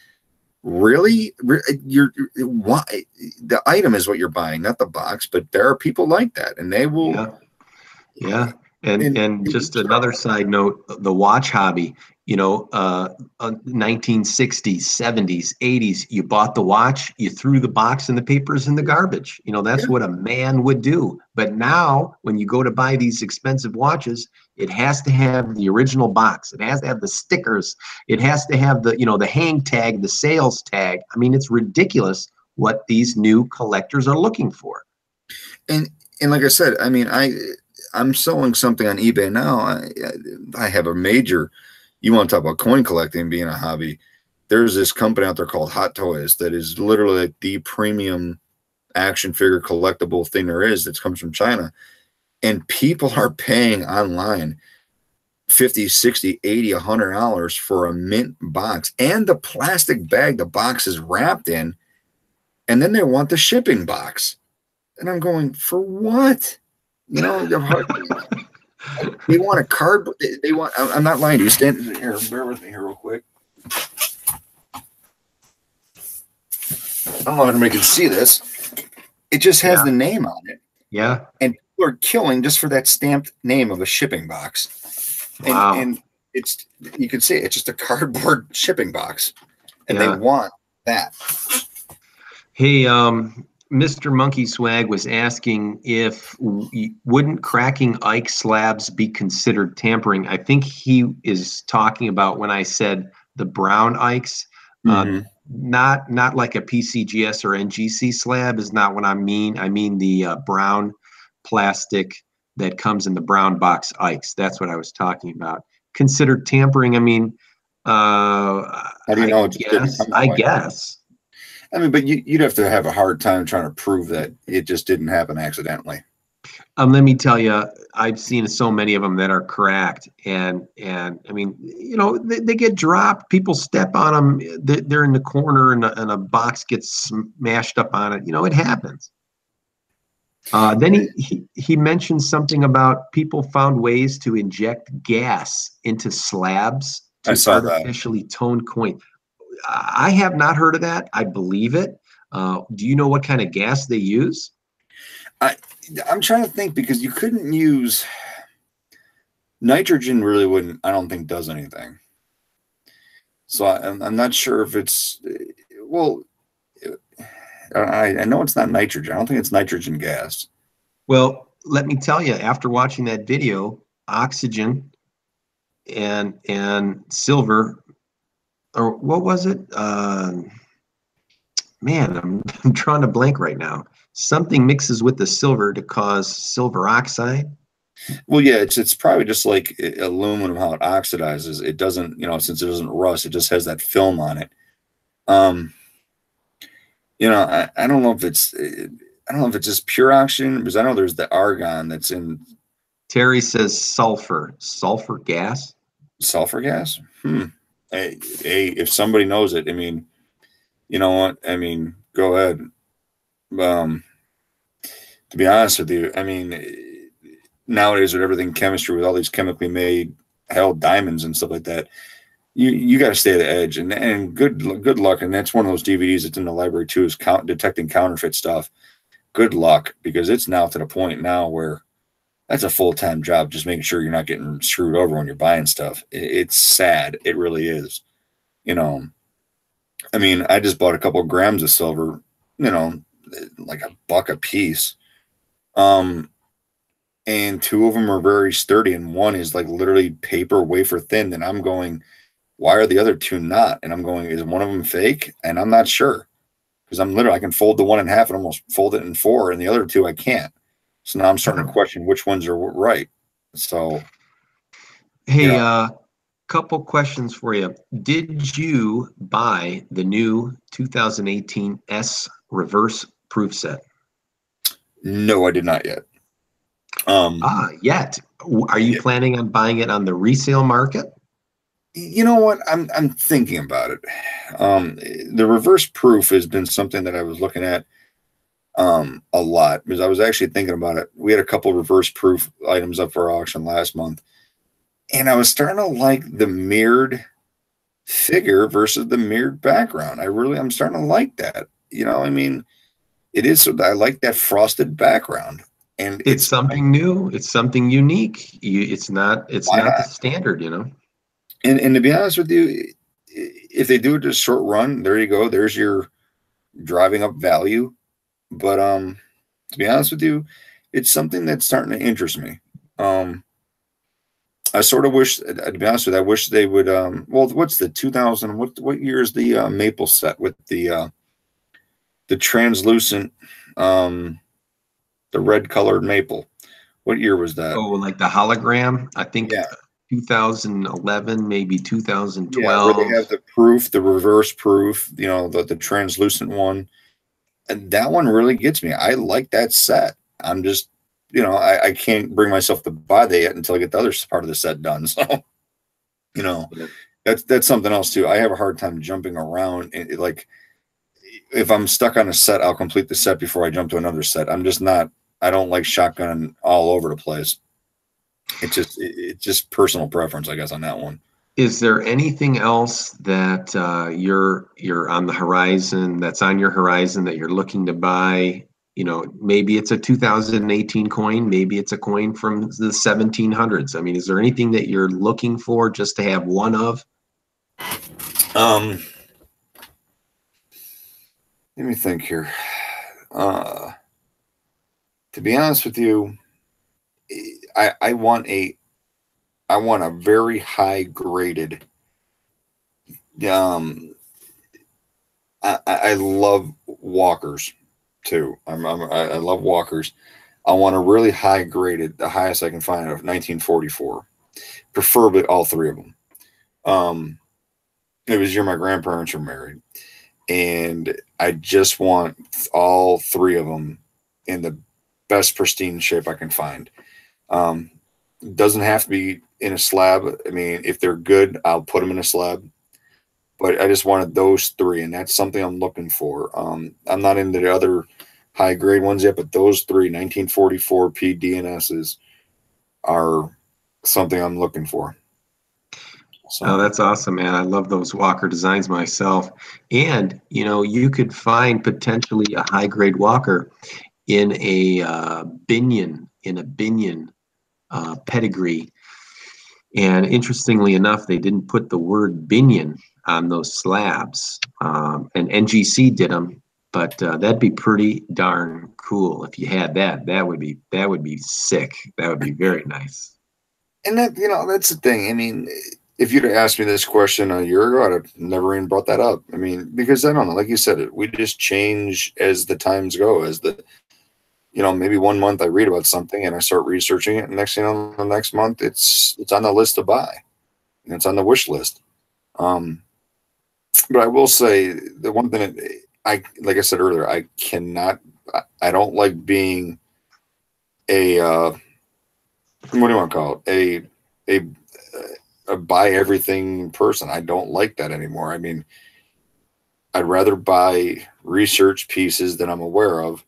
really? Why? The item is what you're buying, not the box. But there are people like that, and they will. Yeah. And just another side note, the watch hobby, 1960s, 70s, 80s, you bought the watch, you threw the box and the papers in the garbage. That's what a man would do. But now when you go to buy these expensive watches, it has to have the original box. It has to have the stickers. It has to have the, the hang tag, the sales tag. I mean, it's ridiculous what these new collectors are looking for. And like I said, I mean, I'm selling something on eBay now. I have a major, you want to talk about coin collecting being a hobby. There's this company out there called Hot Toys that is literally like the premium action figure collectible thing there is, that comes from China. And people are paying online $50, $60, $80, $100 for a mint box and the plastic bag the box is wrapped in. And then they want the shipping box. And I'm going, for what? They want a card. They want. I'm not lying to you. Stand here. Bear with me here, real quick. I don't know how to make it see this. It just has the name on it. Yeah. And people are killing just for that stamped name of a shipping box. Wow. And it's, you can see it's just a cardboard shipping box, and they want that. Hey, Mr. Monkey Swag was asking if wouldn't cracking Ike slabs be considered tampering. I think he is talking about when I said the brown Ikes. not like a PCGS or NGC slab is not what I mean. I mean the brown plastic that comes in the brown box ice. That's what I was talking about. Considered tampering. I mean, How do you know it just didn't come that I way? guess. I mean, but you'd have to have a hard time trying to prove that it just didn't happen accidentally. Let me tell you, I've seen so many of them that are cracked, and I mean, you know, they get dropped. People step on them. They're in the corner, and a box gets smashed up on it. You know, it happens. Then he mentioned something about people found ways to inject gas into slabs I to saw that. artificially tone coin. I have not heard of that. I believe it. Do you know what kind of gas they use? I'm trying to think, because you couldn't use nitrogen. Really wouldn't. I don't think does anything. So I'm not sure if it's well. I know it's not nitrogen. I don't think it's nitrogen gas. Well, let me tell you, after watching that video, oxygen and silver, or what was it? Man, I'm trying to blank right now. Something mixes with the silver to cause silver oxide. Well, yeah, it's probably just like aluminum, how it oxidizes. It doesn't, since it doesn't rust, it just has that film on it. Um, I don't know if it's just pure oxygen, because I know there's the argon that's in Terry says sulfur gas. sulfur gas. Hey, if somebody knows it, I mean, you know what? I mean, go ahead. To be honest with you, I mean, nowadays with everything chemistry, with all these chemically made diamonds and stuff like that, you got to stay at the edge, and good luck. And that's one of those DVDs that's in the library too, is detecting counterfeit stuff. Good luck, because it's now to the point now where that's a full-time job, just making sure you're not getting screwed over when you're buying stuff. It's sad. It really is. I mean, I just bought a couple of grams of silver, like $1 a piece. And two of them are very sturdy, and one is like literally paper wafer thin. And I'm going, why are the other two not? And I'm going, is one of them fake? And I'm not sure, because I can fold the one in half and almost fold it in four, and the other two I can't. So now I'm starting to question which ones are right. So, hey, couple questions for you. Did you buy the new 2018 S reverse proof set? No, I did not yet. Yet. Are you planning on buying it on the resale market? You know what? I'm thinking about it. The reverse proof has been something that I was looking at a lot, because I was actually thinking about it. We had a couple reverse proof items up for auction last month, and I was starting to like the mirrored figure versus the mirrored background. I'm starting to like that. I mean, it is. I like that frosted background, and It's something new. It's something unique. It's not the standard, And to be honest with you, if they do it just short run, there you go. There's your driving up value. But to be honest with you, it's something that's starting to interest me. I sort of wish, to be honest with you, I wish they would. Well, what's the 2000? What year is the maple set with the translucent, the red colored maple? What year was that? Oh, like the hologram? I think Yeah. 2011, maybe 2012. Yeah, where they have the proof, the reverse proof, the translucent one. And that one really gets me. I like that set. I'm just, I can't bring myself to buy that yet until I get the other part of the set done. So, that's something else too. I have a hard time jumping around. Like, if I'm stuck on a set, I'll complete the set before I jump to another set. I don't like shotgunning all over the place. It's just personal preference, I guess, on that one. Is there anything else that you're on the horizon, that's on your horizon, that you're looking to buy? Maybe it's a 2018 coin, maybe it's a coin from the 1700s. I mean, is there anything that you're looking for just to have one of? Let me think here. To be honest with you, I want a very high graded I love walkers too. I love walkers. I want a really high graded, the highest I can find of 1944, preferably all three of them. It was the year my grandparents were married, and I just want all three of them in the best pristine shape I can find. Doesn't have to be in a slab. I mean, if they're good, I'll put them in a slab. But I just wanted those three, and that's something I'm looking for. I'm not into the other high grade ones yet, but those three 1944 PDNSs are something I'm looking for. So. Oh, that's awesome, man. I love those Walker designs myself. And, you know, you could find potentially a high grade Walker in a Binion pedigree. And interestingly enough, they didn't put the word Binion on those slabs. And NGC did them, but that'd be pretty darn cool if you had that. That would be sick. That would be very nice. And that, you know, that's the thing. I mean, if you'd have asked me this question a year ago, I'd have never even brought that up. I mean, because I don't know, like you said, we just change as the times go, you know, maybe one month I read about something and I start researching it, and next thing you know, the next month it's on the list to buy, and it's on the wish list. But I will say the one thing that like I said earlier, I don't like being a what do you want to call it? A buy everything person. I don't like that anymore. I mean, I'd rather buy research pieces that I'm aware of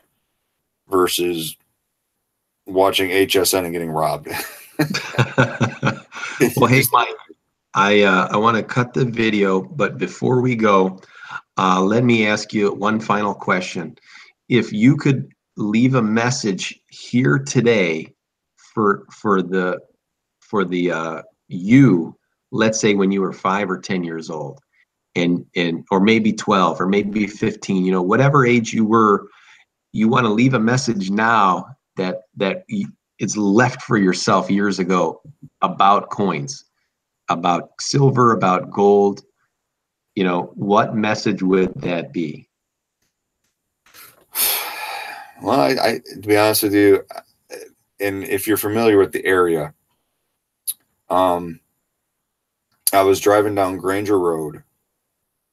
versus watching HSN and getting robbed. Well, hey, Mike, I want to cut the video, but before we go, let me ask you one final question. If you could leave a message here today for the you, let's say when you were 5 or 10 years old, and or maybe 12 or maybe 15, you know, whatever age you were, you want to leave a message now that it's left for yourself years ago about coins, about silver, about gold. You know, what message would that be? Well, I to be honest with you, and if you're familiar with the area, I was driving down Granger Road,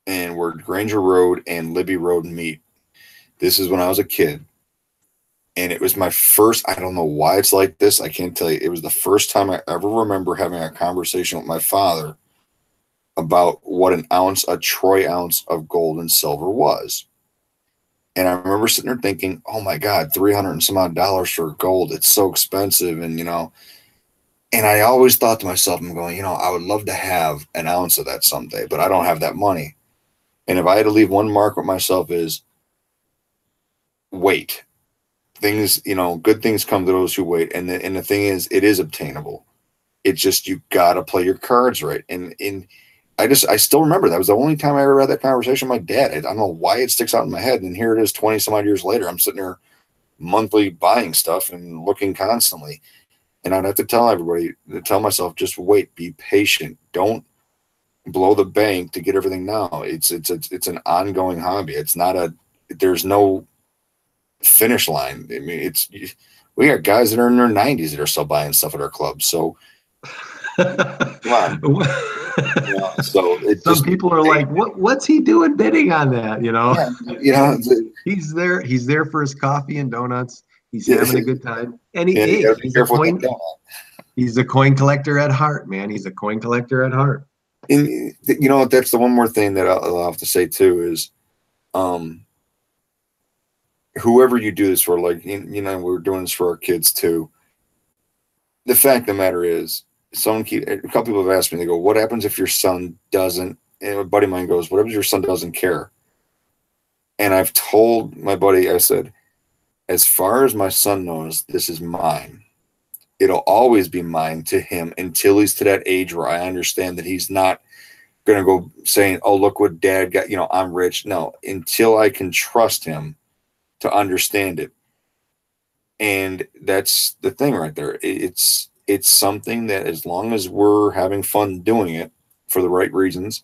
and where Granger Road and Libby Road meet. This is when I was a kid, and it was my first, I don't know why it's like this, I can't tell you. It was the first time I ever remember having a conversation with my father about what a troy ounce of gold and silver was. And I remember sitting there thinking, oh my God, 300 and some odd dollars for gold. It's so expensive. And, you know, and I always thought to myself, I'm going, you know, I would love to have an ounce of that someday, but I don't have that money. And if I had to leave one mark with myself is wait. Things, you know, good things come to those who wait. And the thing is, it is obtainable. It's just, you got to play your cards right. And I still remember that was the only time I ever had that conversation with my dad. I don't know why it sticks out in my head. And here it is 20 some odd years later. I'm sitting there monthly buying stuff and looking constantly. And I'd have to tell myself, just wait, be patient. Don't blow the bank to get everything now. It's an ongoing hobby. There's no finish line. I mean, we got guys that are in their 90s that are still buying stuff at our club. So come on. Yeah, so some people are like, what's he doing bidding on that? You know, yeah, he's there for his coffee and donuts. He's having a good time. And he's a coin collector at heart, man. He's a coin collector at heart. And you know, that's the one more thing that I'll have to say too is, whoever you do this for, like, you know, we're doing this for our kids too. The fact of the matter is, a couple people have asked me, they go, what happens if your son doesn't, and a buddy of mine goes, what happens if your son doesn't care? And I've told my buddy, I said, as far as my son knows, this is mine. It'll always be mine to him until he's to that age where I understand that he's not going to go saying, oh, look what dad got, you know, I'm rich. No, until I can trust him to understand it. And that's the thing right there. It's something that, as long as we're having fun doing it for the right reasons,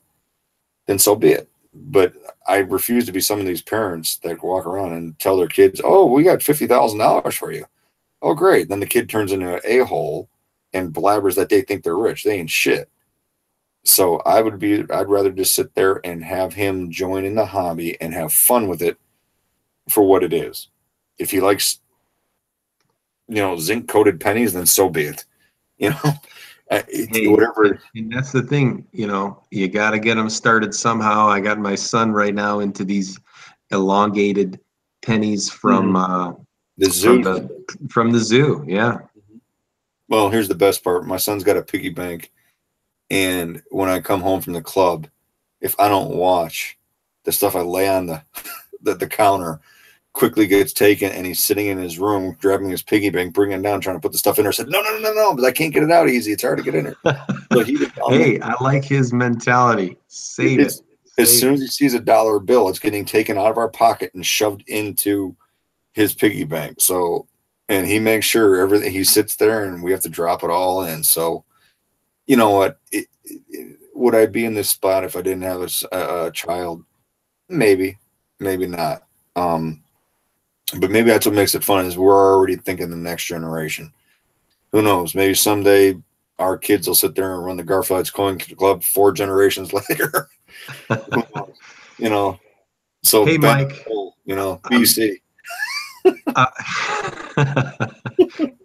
then so be it. But I refuse to be some of these parents that walk around and tell their kids, "Oh, we got $50,000 for you." Oh, great. Then the kid turns into an a-hole and blabbers that they think they're rich. They ain't shit. So I'd rather just sit there and have him join in the hobby and have fun with it for what it is. If he likes, zinc coated pennies, then so be it. Hey, Whatever. and that's the thing, you got to get them started somehow. I got my son right now into these elongated pennies from The zoo. from the zoo. Yeah. Well, here's the best part. My son's got a piggy bank, and when I come home from the club, if I don't watch, the stuff I lay on the counter quickly gets taken, and he's sitting in his room grabbing his piggy bank, bringing it down, trying to put the stuff in there. I said, no, but I can't get it out easy. It's hard to get in there. So Hey, I like his mentality. Save it. As soon as he sees a dollar bill, it's getting taken out of our pocket and shoved into his piggy bank. So, and he makes sure everything, he sits there and we have to drop it all in. So, you know what? Would I be in this spot if I didn't have a child? Maybe not. But maybe that's what makes it fun, is we're already thinking the next generation. Who knows? Maybe someday our kids will sit there and run the Garfield Coin Club 4 generations later. So hey, Mike, BC.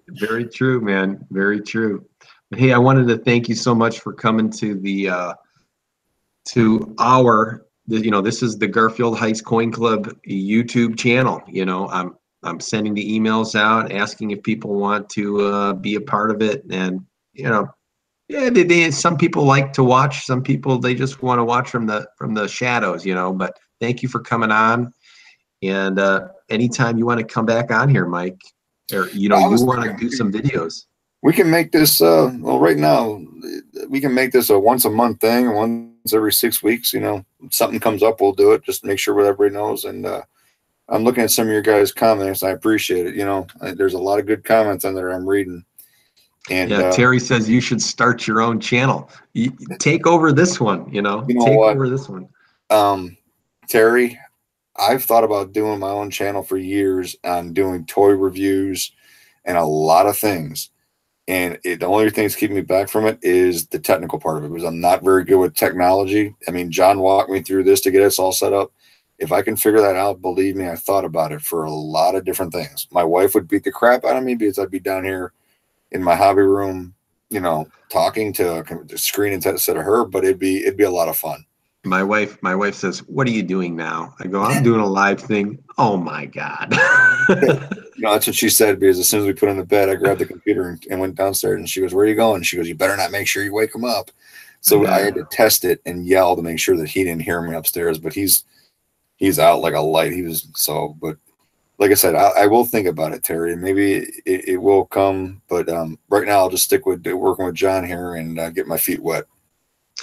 Very true, man. Very true. But hey, I wanted to thank you so much for coming to this is the Garfield Heights Coin Club YouTube channel. I'm sending the emails out asking if people want to be a part of it, and some people like to watch, some people they just want to watch from the shadows, but thank you for coming on. And anytime you want to come back on here, Mike, or you want to do some videos, we can make this right now we can make this a once a month thing, once every 6 weeks. Something comes up, we'll do it, just to make sure everybody knows. And I'm looking at some of your guys' comments. I appreciate it. There's a lot of good comments on there I'm reading. And Terry says you should start your own channel. Take over this one. Take over this one. Terry, I've thought about doing my own channel for years on doing toy reviews and a lot of things. And the only thing that's keeping me back from it is the technical part of it, because I'm not very good with technology. I mean, John walked me through this to get us all set up. If I can figure that out, believe me, I thought about it for a lot of different things. My wife would beat the crap out of me because I'd be down here in my hobby room, talking to a screen instead of her, but it'd be a lot of fun. My wife says, "What are you doing now?" I go, "I'm doing a live thing." Oh my God. That's what she said, because as soon as we put in the bed, I grabbed the computer and went downstairs, and she goes, "Where are you going?" She goes, "You better not make sure you wake him up." So I had to test it and yell to make sure that he didn't hear me upstairs, but he's out like a light. But like I said, I will think about it, Terry. Maybe it will come, but right now I'll just stick with working with John here and get my feet wet.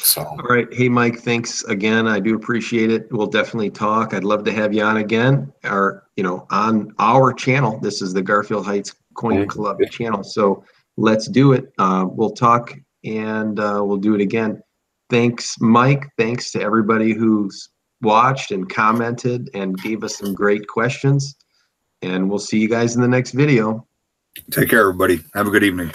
So, all right. Hey, Mike, thanks again. I do appreciate it. We'll definitely talk. I'd love to have you on again, or, on our channel. This is the Garfield Heights Coin Club channel. So let's do it. We'll talk, and we'll do it again. Thanks, Mike. Thanks to everybody who's watched and commented and gave us some great questions. And we'll see you guys in the next video. Take care, everybody. Have a good evening.